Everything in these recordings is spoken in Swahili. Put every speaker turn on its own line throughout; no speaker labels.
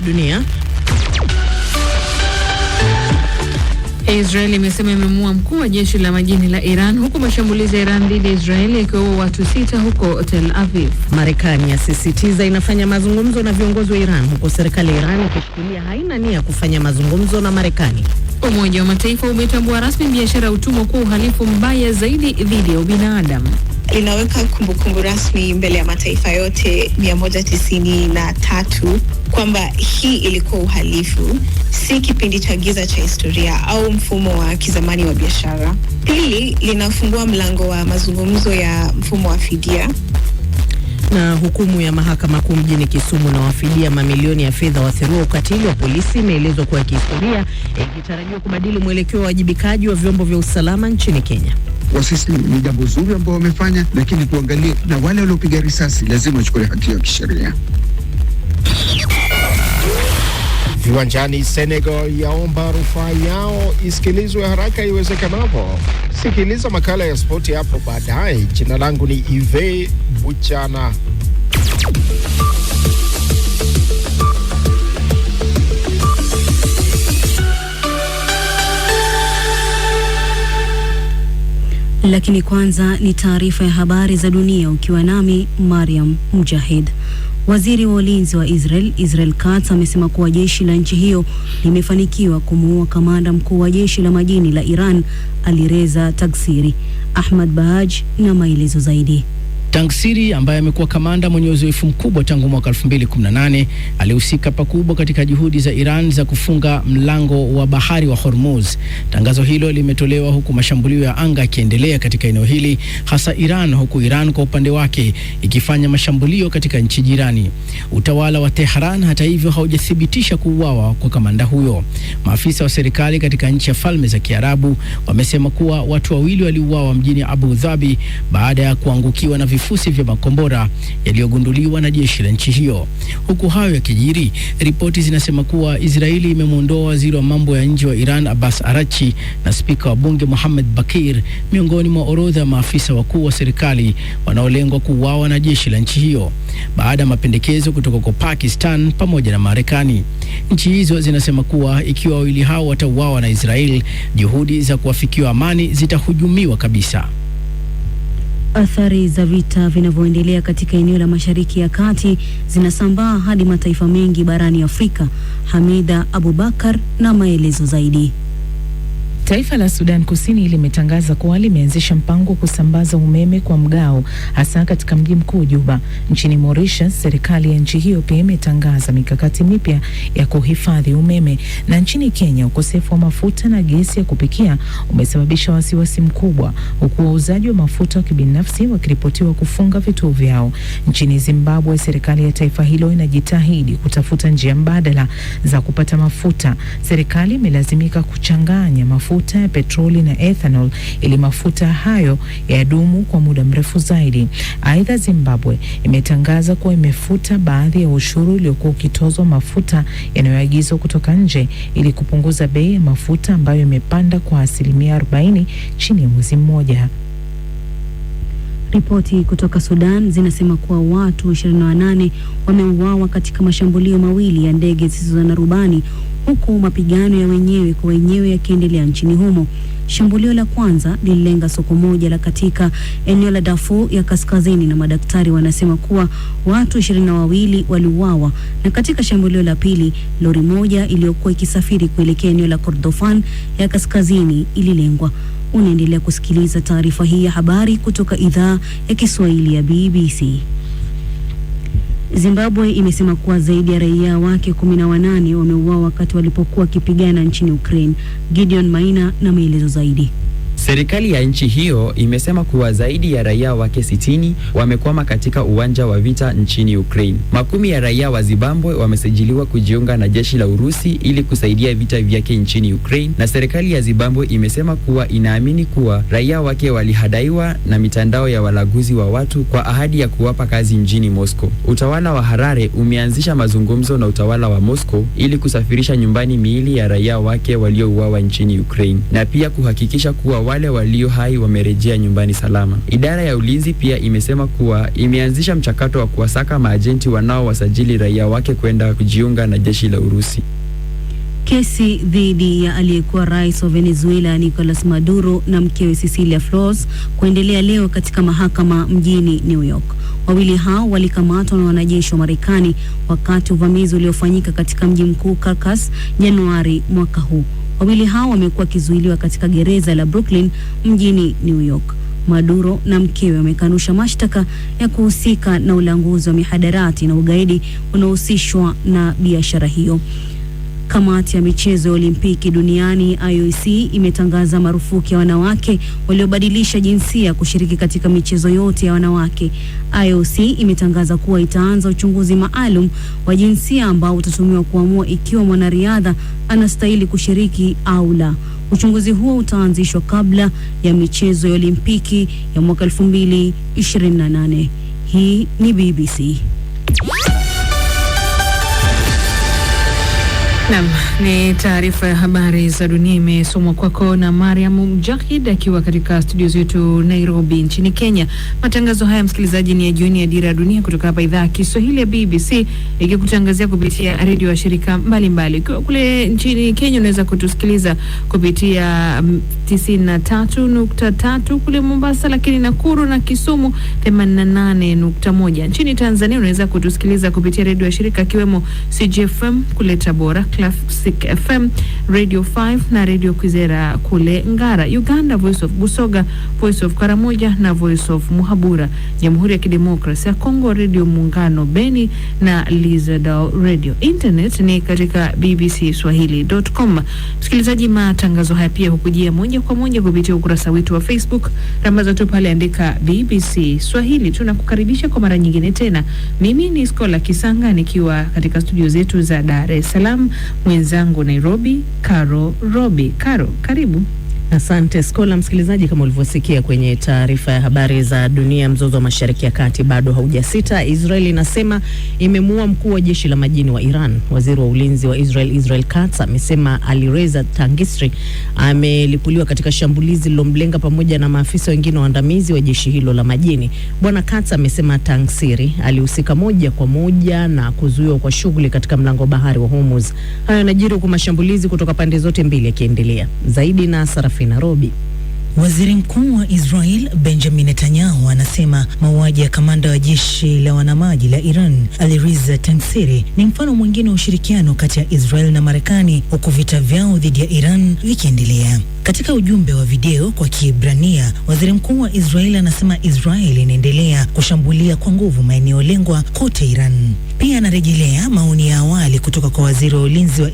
dunia.
Israeli imesema imemuua mkuu wa jeshi la majini la Iran huku mashambulizi ya Iran dhidi ya Israeli yakiwaua watu 6 huko Tel Aviv.
Marekani yasisitiza inafanya mazungumzo na viongozi wa Iran huku serikali ya Iran ikishikilia haina nia kufanya mazungumzo na Marekani.
Umoja wa Mataifa umetambua rasmi biashara ya utumwa kuwa uhalifu mbaya zaidi dhidi ya ubinadamu.
Inaweka kumbukumbu rasmi mbele ya mataifa yote 193 kwamba hii ilikuwa uhalifu, si kipindi cha giza cha historia au mfumo wa kizamani wa biashara. Pili, linafungua mlango wa mazungumzo ya mfumo wa fidia.
Na hukumu ya mahakama kuu mjini Kisumu na wafidia mamilioni ya fedha waathiriwa ukatili wa polisi imeelezwa kuwa kihistoria, ikitarajiwa kubadili mwelekeo wa wajibikaji wa vyombo vya usalama nchini Kenya.
Sisi ni jambo zuri ambao wamefanya, lakini tuangalie na wale waliopiga risasi lazima wachukue hatua ya kisheria.
Viwanjani, Senegal yaomba rufaa yao isikilizwe haraka iwezekanavyo. Sikiliza makala ya spoti hapo baadaye. Jina langu ni Ive Buchana.
Lakini kwanza ni taarifa ya habari za dunia ukiwa nami Mariam Mujahid. Waziri wa ulinzi wa Israel Katz amesema kuwa jeshi la nchi hiyo limefanikiwa kumuua kamanda mkuu wa jeshi la majini la Iran Alireza Tagsiri. Ahmad Bahaj na maelezo zaidi.
Tagsiri ambaye amekuwa kamanda mwenye uzoefu mkubwa tangu mwaka 2018 alihusika pakubwa katika juhudi za Iran za kufunga mlango wa bahari wa Hormuz. Tangazo hilo limetolewa huku mashambulio ya anga yakiendelea katika eneo hili, hasa Iran, huku Iran kwa upande wake ikifanya mashambulio katika nchi jirani. Utawala wa Tehran hata hivyo haujathibitisha kuuawa kwa kamanda huyo. Maafisa wa serikali katika nchi ya Falme za Kiarabu wamesema kuwa watu wawili waliuawa mjini Abu Dhabi baada ya kuangukiwa na vifusi vya makombora yaliyogunduliwa na jeshi la nchi hiyo. Huku hayo yakijiri, ripoti zinasema kuwa Israeli imemuondoa waziri wa mambo ya nje wa Iran Abbas Araghchi na spika wa bunge Mohammed Bakir miongoni mwa orodha ya maafisa wakuu wa serikali wanaolengwa kuuawa na jeshi la nchi hiyo, baada ya mapendekezo kutoka kwa Pakistan pamoja na Marekani. Nchi hizo zinasema kuwa ikiwa wawili hao watauawa na Israel, juhudi za kuafikia amani zitahujumiwa kabisa.
Athari za vita vinavyoendelea katika eneo la Mashariki ya Kati zinasambaa hadi mataifa mengi barani Afrika. Hamida Abubakar na maelezo zaidi.
Taifa la Sudan Kusini limetangaza kuwa limeanzisha mpango wa kusambaza umeme kwa mgao, hasa katika mji mkuu Juba. Nchini Mauritius, serikali ya nchi hiyo pia imetangaza mikakati mipya ya kuhifadhi umeme. Na nchini Kenya, ukosefu wa mafuta na gesi ya kupikia umesababisha wasiwasi mkubwa, huku wauzaji wa mafuta wa kibinafsi wakiripotiwa kufunga vituo vyao. Nchini Zimbabwe, serikali ya taifa hilo inajitahidi kutafuta njia mbadala za kupata mafuta. Serikali imelazimika kuchanganya mafuta ya petroli na ethanol ili mafuta hayo yadumu kwa muda mrefu zaidi. Aidha, Zimbabwe imetangaza kuwa imefuta baadhi ya ushuru uliokuwa ukitozwa mafuta yanayoagizwa kutoka nje ili kupunguza bei ya mafuta ambayo imepanda kwa 40% chini ya mwezi mmoja.
Ripoti kutoka Sudan zinasema kuwa watu 28 wameuawa katika mashambulio mawili ya ndege zisizo na rubani, huku mapigano ya wenyewe kwa wenyewe yakiendelea nchini humo. Shambulio la kwanza lililenga soko moja la katika eneo la Darfur ya kaskazini, na madaktari wanasema kuwa watu 22 waliuawa. Na katika shambulio la pili, lori moja iliyokuwa ikisafiri kuelekea eneo la Kordofan ya kaskazini ililengwa. Unaendelea kusikiliza taarifa hii ya habari kutoka idhaa ya Kiswahili ya BBC. Zimbabwe imesema kuwa zaidi ya raia wake 18 wameuawa wakati walipokuwa wakipigana nchini Ukraine. Gideon Maina na maelezo zaidi.
Serikali ya nchi hiyo imesema kuwa zaidi ya raia wake 60 wamekwama katika uwanja wa vita nchini Ukraine. Makumi ya raia wa Zimbabwe wamesajiliwa kujiunga na jeshi la Urusi ili kusaidia vita vyake nchini Ukraine, na serikali ya Zimbabwe imesema kuwa inaamini kuwa raia wake walihadaiwa na mitandao ya walaguzi wa watu kwa ahadi ya kuwapa kazi mjini Moscow. Utawala wa Harare umeanzisha mazungumzo na utawala wa Moscow ili kusafirisha nyumbani miili ya raia wake waliouawa nchini Ukraine, na pia kuhakikisha kuwa wale walio hai wamerejea nyumbani salama. Idara ya ulinzi pia imesema kuwa imeanzisha mchakato wa kuwasaka maajenti wanaowasajili raia wake kwenda kujiunga na jeshi la Urusi.
Kesi dhidi ya aliyekuwa rais wa Venezuela Nicolas Maduro na mkewe Cecilia Flores kuendelea leo katika mahakama mjini New York. Wawili hao walikamatwa na wanajeshi wa Marekani wakati uvamizi uliofanyika katika mji mkuu Caracas Januari mwaka huu. Wawili hao wamekuwa kizuiliwa katika gereza la Brooklyn mjini New York. Maduro na mkewe wamekanusha mashtaka ya kuhusika na ulanguzi wa mihadarati na ugaidi unaohusishwa na biashara hiyo. Kamati ya michezo ya Olimpiki duniani IOC imetangaza marufuku ya wanawake waliobadilisha jinsia kushiriki katika michezo yote ya wanawake. IOC imetangaza kuwa itaanza uchunguzi maalum wa jinsia ambao utatumiwa kuamua ikiwa mwanariadha anastahili kushiriki au la. Uchunguzi huo utaanzishwa kabla ya michezo ya Olimpiki ya mwaka 2028. Hii ni BBC.
Naam, ni taarifa ya habari za dunia imesomwa kwako na Mariam Mujahid akiwa katika studio zetu Nairobi nchini Kenya. Matangazo haya msikilizaji ni ya jioni ya Dira ya Dunia kutoka hapa idhaa ya Kiswahili ya BBC ikikutangazia kupitia redio ya shirika mbalimbali. Ukiwa kule nchini Kenya unaweza kutusikiliza kupitia 93.3 kule Mombasa, lakini Nakuru na Kisumu 88.1. Nchini Tanzania unaweza kutusikiliza kupitia redio ya shirika kiwemo CGFM kule Tabora, Classic FM, Radio 5 na Radio Kwizera kule Ngara. Uganda, Voice of Busoga, Voice of Karamoja na Voice of Muhabura. Jamhuri ya Kidemokrasia ya Kongo, Radio Muungano Beni na Lizadao Radio. Internet ni katika bbcswahili.com. Msikilizaji, matangazo haya pia hukujia moja kwa moja kupitia ukurasa wetu wa Facebook. Rambaza tu pale andika BBC Swahili. Tunakukaribisha kwa mara nyingine tena. Mimi ni Skola Kisanga nikiwa katika studio zetu za Dar es Salaam. Mwenzangu Nairobi, Karo Robi. Karo, karibu.
Asante Skola. Msikilizaji, kama ulivyosikia kwenye taarifa ya habari za dunia, mzozo wa Mashariki ya Kati bado haujasita. Israel inasema imemuua mkuu wa jeshi la majini wa Iran. Waziri wa ulinzi wa Israel Katz amesema Alireza Tangisri amelipuliwa katika shambulizi lilomlenga pamoja na maafisa wengine waandamizi wa jeshi hilo la majini. Bwana Katz amesema Tangsiri alihusika moja kwa moja na kuzuiwa kwa shughuli katika mlango bahari wa Hormuz. Hayo yanajiri huku mashambulizi kutoka pande zote mbili yakiendelea. Zaidi na Nairobi.
Waziri Mkuu wa Israel Benjamin Netanyahu anasema mauaji ya kamanda wa jeshi la wanamaji la Iran Alireza Tangsiri ni mfano mwingine wa ushirikiano kati ya Israel na Marekani huku vita vyao dhidi ya Iran vikiendelea. Katika ujumbe wa video kwa Kiebrania, waziri mkuu wa Israel anasema Israel inaendelea kushambulia kwa nguvu maeneo lengwa kote Iran. Pia anarejelea maoni ya awali kutoka kwa waziri wa ulinzi wa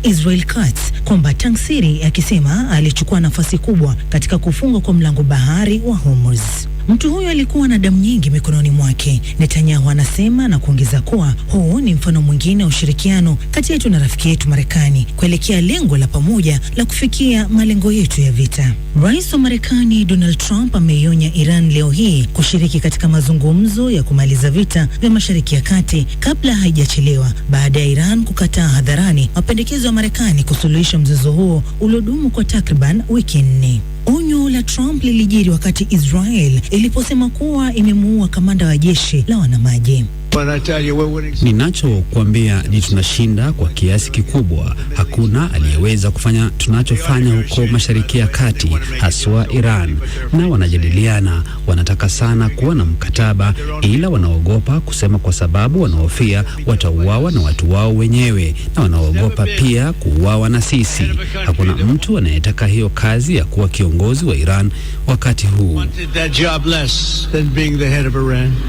Israel Katz kwamba Tangsiri akisema alichukua nafasi kubwa katika kufungwa kwa mlango bahari wa Hormuz. Mtu huyo alikuwa na damu nyingi mikononi mwake, Netanyahu anasema, na kuongeza kuwa huu ni mfano mwingine wa ushirikiano kati yetu na rafiki yetu Marekani kuelekea lengo la pamoja la kufikia malengo yetu ya vita. Rais wa Marekani Donald Trump ameionya Iran leo hii kushiriki katika mazungumzo ya kumaliza vita vya Mashariki ya Kati kabla haijachelewa, baada ya Iran kukataa hadharani mapendekezo ya Marekani kusuluhisha mzozo huo uliodumu kwa takriban wiki 4. Onyo la Trump lilijiri wakati Israel iliposema kuwa imemuua kamanda wa jeshi la wanamaji.
Ninachokuambia ni tunashinda kwa kiasi kikubwa. Hakuna aliyeweza kufanya tunachofanya huko Mashariki ya Kati, haswa Iran. Na wanajadiliana, wanataka sana kuwa na mkataba, ila wanaogopa kusema kwa sababu wanaofia watauawa na watu wao wenyewe, na wanaogopa pia kuuawa na sisi. Hakuna mtu anayetaka hiyo kazi ya kuwa kiongozi wa Iran wakati huu.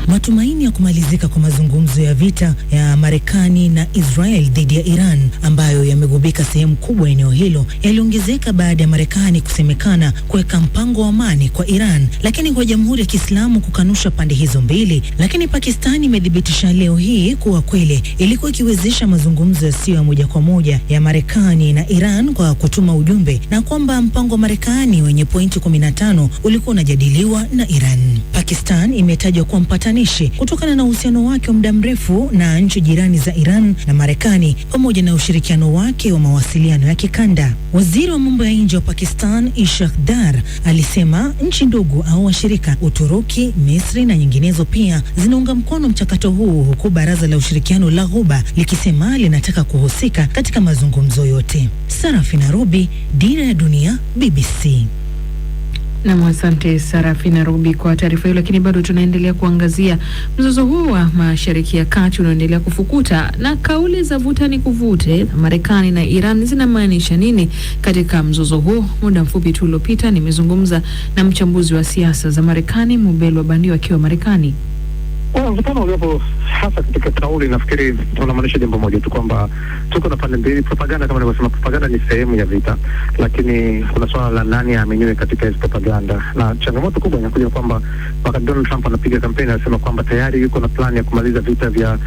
Matumaini ya kumalizika kwa mazungumzo ya vita ya Marekani na Israel dhidi ya Iran ambayo yamegubika sehemu kubwa eneo hilo yaliongezeka baada ya Marekani kusemekana kuweka mpango wa amani kwa Iran, lakini kwa Jamhuri ya Kiislamu kukanusha pande hizo mbili. Lakini Pakistani imedhibitisha leo hii kuwa kweli ilikuwa ikiwezesha mazungumzo yasiyo ya moja kwa moja ya Marekani na Iran kwa kutuma ujumbe, na kwamba mpango wa Marekani wenye pointi 15 ulikuwa unajadiliwa na Iran. Pakistan imetajwa kuwa mpatanishi kutokana na uhusiano wake wake wa muda mrefu na nchi jirani za Iran na Marekani pamoja na ushirikiano wake wa mawasiliano ya kikanda. Waziri wa mambo ya nje wa Pakistan Ishaq Dar alisema nchi ndogo au washirika Uturuki, Misri na nyinginezo pia zinaunga mkono mchakato huu, huku baraza la ushirikiano la Ghuba likisema linataka kuhusika katika mazungumzo yote. Sarafina Robi, Dira ya Dunia, BBC.
Na asante Sarafina Robi kwa taarifa hiyo, lakini bado tunaendelea kuangazia mzozo huu wa Mashariki ya Kati unaendelea kufukuta, na kauli za vuta ni kuvute Marekani na Iran zinamaanisha nini katika mzozo huu. Muda mfupi tu uliopita nimezungumza na mchambuzi wa siasa za Marekani Mubelwa Bandio akiwa Marekani.
Mvutano uliopo hasa katika kauli, nafikiri tunamaanisha jambo moja tu, kwamba tuko na pande mbili. Propaganda, kama nilivyosema, propaganda ni sehemu ya vita, lakini kuna swala la nani aaminiwe katika hizo propaganda, na changamoto kubwa inakuja kwamba wakati Donald Trump anapiga kampeni anasema kwamba tayari yuko na plan ya kumaliza vita vya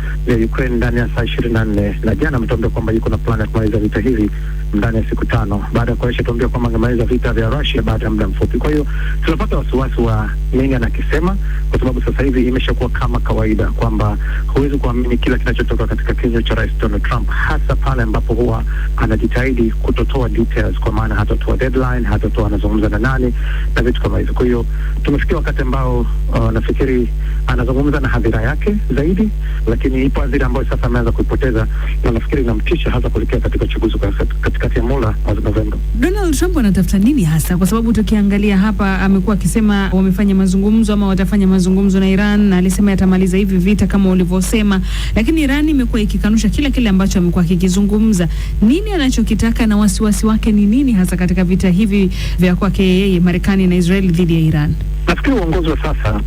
Ukraine ndani ya saa 24, na jana ametuambia kwamba yuko na plan ya kumaliza vita hivi ndani ya siku 5, baada ya kuaisha tuambia kwamba angemaliza vita vya Russia baada ya muda mfupi. Kwa hiyo tunapata wasiwasi wa nini anakisema, kwa sababu sasa hivi imeshakuwa kama kawaida kwamba huwezi kuamini kila kinachotoka katika kinywa cha Rais Donald Trump, hasa pale ambapo huwa anajitahidi kutotoa details, kwa maana hatotoa deadline, hatotoa anazungumza na nani na vitu kama hivyo. Kwa hiyo tumefikia wakati ambao nafikiri anazungumza na hadhira yake zaidi, lakini ipo hadhira ambayo sasa ameanza kuipoteza, na nafikiri inamtisha hasa kuelekea katika uchaguzi katikati ya muhula wa Novemba.
Donald Trump anatafuta nini hasa? Kwa sababu tukiangalia hapa amekuwa akisema wamefanya mazungumzo ama watafanya mazungumzo na Iran, na alisema yatamaliza hivi vita kama ulivyosema, lakini Iran imekuwa ikikanusha kile ambacho amekuwa akikizungumza. Nini anachokitaka na wasiwasi wake ni nini hasa katika vita hivi vya kwake yeye Marekani na Israeli dhidi ya Iran?
Nafikiri uongozi wa sasa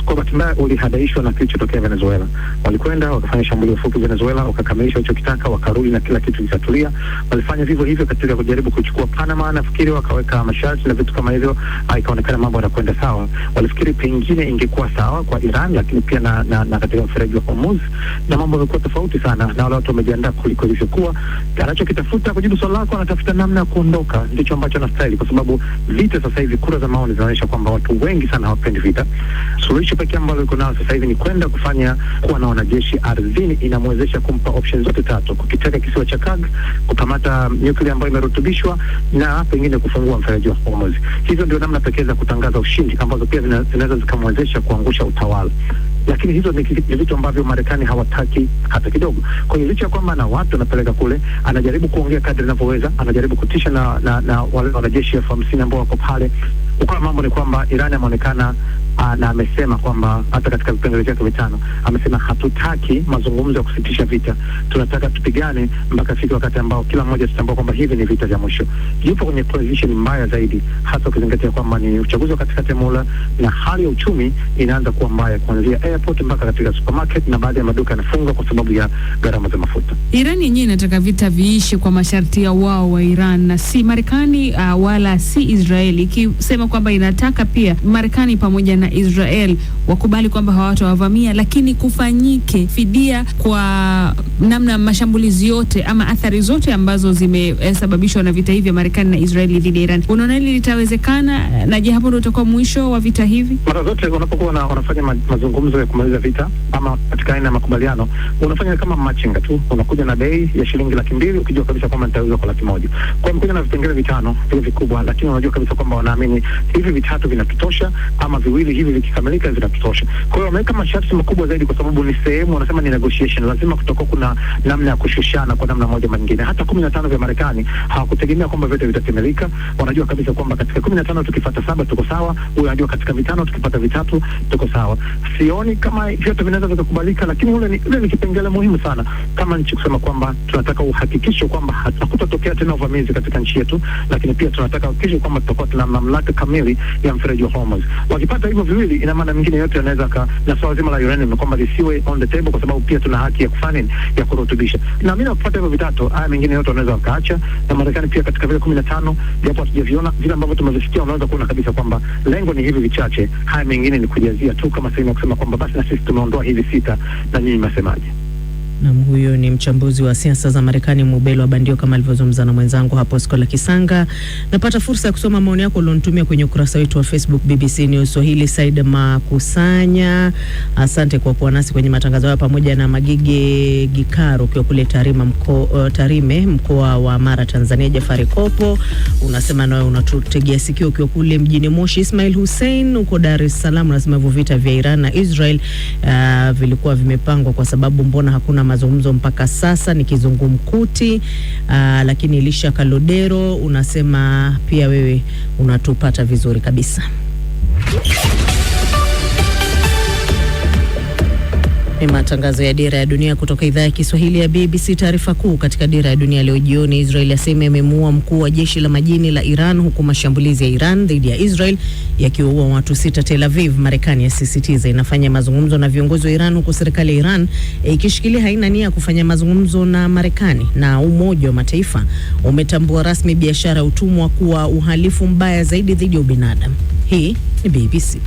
kwa bahati mbaya ulihadaishwa na kilichotokea Venezuela. Walikwenda wakafanya shambulio fupi Venezuela, wakakamilisha walichokitaka, wakarudi na kila kitu kikatulia. Walifanya vivyo hivyo katika kujaribu kuchukua Panama, nafikiri wakaweka masharti na vitu kama hivyo, ikaonekana mambo yanakwenda sawa. Walifikiri pengine ingekuwa sawa kwa Iran, lakini pia na katika mfereji wa Hormuz, na mambo yamekuwa tofauti sana, na wale watu wamejiandaa kuliko ilivyokuwa. Anachokitafuta, kujibu swali lako, anatafuta namna ya kuondoka, ndicho ambacho anastahili, kwa sababu vita sasa hivi, kura za maoni zinaonyesha kwamba watu wengi sana hawapendi vita. Suluhisho pekee ambalo liko nao sasa hivi ni kwenda kufanya kuwa na wanajeshi ardhini. Inamwezesha kumpa options zote tatu: kukiteka kisiwa cha Kag, kukamata nyuklia ambayo imerutubishwa, na pengine kufungua mfereji wa Hormuz. Hizo ndio namna pekee za kutangaza ushindi ambazo pia zinaweza zikamwezesha kuangusha utawala. Lakini hizo ni vitu ambavyo Marekani hawataki hata kidogo. Kwa hiyo licha ya kwamba na watu anapeleka kule, anajaribu kuongea kadri anavyoweza, anajaribu kutisha na wale wanajeshi 50,000 ambao wako pale. Kwa mambo ni kwamba Iran ameonekana na amesema kwamba hata katika vipengele vyake vitano amesema hatutaki mazungumzo ya kusitisha vita, tunataka tupigane mpaka fika wakati ambao kila mmoja tutambua kwamba hivi ni vita vya mwisho. Yupo kwenye position mbaya zaidi, hasa ukizingatia kwamba ni uchaguzi wa katikati ya muhula na hali ya uchumi inaanza kuwa mbaya, kuanzia airport mpaka katika supermarket, na baadhi ya maduka yanafungwa kwa sababu ya gharama za mafuta.
Iran yenyewe inataka vita viishe kwa masharti ya wao wa Iran, na si Marekani wala si Israeli, ikisema kwamba inataka pia Marekani pamoja na Israel wakubali kwamba hawatawavamia, lakini kufanyike fidia kwa namna mashambulizi yote ama athari zote ambazo zimesababishwa na vita hivi vya Marekani na Israeli dhidi ya Iran. Unaona hili litawezekana? Na je, hapo ndio utakuwa mwisho wa vita hivi?
Mara zote wanapokuwa wanafanya mazungumzo ya kumaliza vita ama katika aina ya makubaliano, unafanya kama machinga tu, unakuja na bei ya shilingi 200,000 ukijua kabisa kwamba nitauza kwa 100,000. Kwa mkuja na vipengele vitano vile vikubwa, lakini unajua kabisa kwamba wanaamini hivi vitatu vinatutosha, ama viwili hivi vikikamilika vinatutosha. Kwa hiyo wameweka masharti makubwa zaidi, kwa sababu ni sehemu, wanasema ni negotiation, lazima kutoka kuna namna ya kushushana kwa namna moja ama nyingine. Hata 15 vya Marekani hawakutegemea kwamba vyote vitatimilika. Wanajua kabisa kwamba katika 15 tukifuata 7 tuko sawa, huyo anajua katika 5 tukipata 3 tuko sawa. Sioni kama vyote vinaweza vikakubalika, lakini ule ni kipengele muhimu sana kama nchi kusema kwamba tunataka uhakikisho kwamba hakutatokea tena uvamizi katika nchi yetu, lakini pia tunataka uhakikisho kwamba tutakuwa tuna mamlaka kamili ya mfereji wa Hormuz. Wakipata hivyo viwili, ina maana mingine yote yanaweza na swala zima la uranium kwamba lisiwe on the table, kwa sababu pia tuna haki ya kufanya ya kurutubisha. Na mimi nakupata hivyo vitatu, haya mingine yote wanaweza wakaacha. Na Marekani pia katika vile 15, japo hatujaviona vile ambavyo tumevisikia, unaweza kuona kabisa kwamba lengo ni hivi vichache, haya mengine ni kujazia tu kama sehemu ya kusema kwamba basi na sisi tumeondoa hivi 6 na nyinyi mnasemaje.
Na huyo ni mchambuzi wa siasa za Marekani Mubelo wa Bandio, kama alivyozungumza na mwenzangu hapo Skola Kisanga. Napata fursa ya kusoma maoni yako ulionitumia kwenye ukurasa wetu wa Facebook BBC News Swahili. Said Makusanya, asante kwa kuwa nasi kwenye matangazo haya, pamoja na Magige Gikaro ukiwa kule Tarime mkoa wa Mara Tanzania. Jafari Kopo unasema nawe unatutegea sikio ukiwa kule mjini Moshi. Ismail Hussein uko Dar es Salaam unasema hivyo vita vya Iran na Israel vilikuwa vimepangwa, kwa sababu mbona hakuna mazungumzo mpaka sasa, ni kizungumkuti. Lakini Elisha Kalodero unasema pia wewe unatupata vizuri kabisa. Ni matangazo ya Dira ya Dunia kutoka idhaa ya Kiswahili ya BBC. Taarifa kuu katika Dira ya Dunia leo jioni: Israel yasema imemuua mkuu wa jeshi la majini la Iran, huku mashambulizi ya Iran dhidi ya Israel yakiua watu 6 Tel Aviv. Marekani yasisitiza inafanya mazungumzo na viongozi wa Iran, huku serikali ya Iran ikishikilia haina nia ya kufanya mazungumzo na Marekani. Na Umoja wa Mataifa umetambua rasmi biashara ya utumwa kuwa uhalifu mbaya zaidi dhidi ya ubinadamu. Hii ni BBC.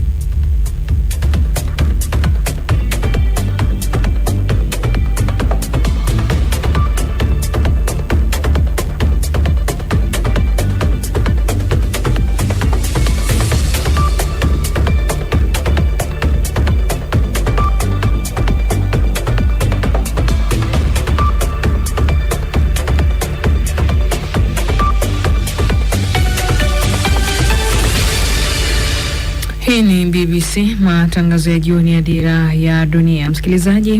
Hii ni BBC, matangazo ya jioni ya Dira ya Dunia. Msikilizaji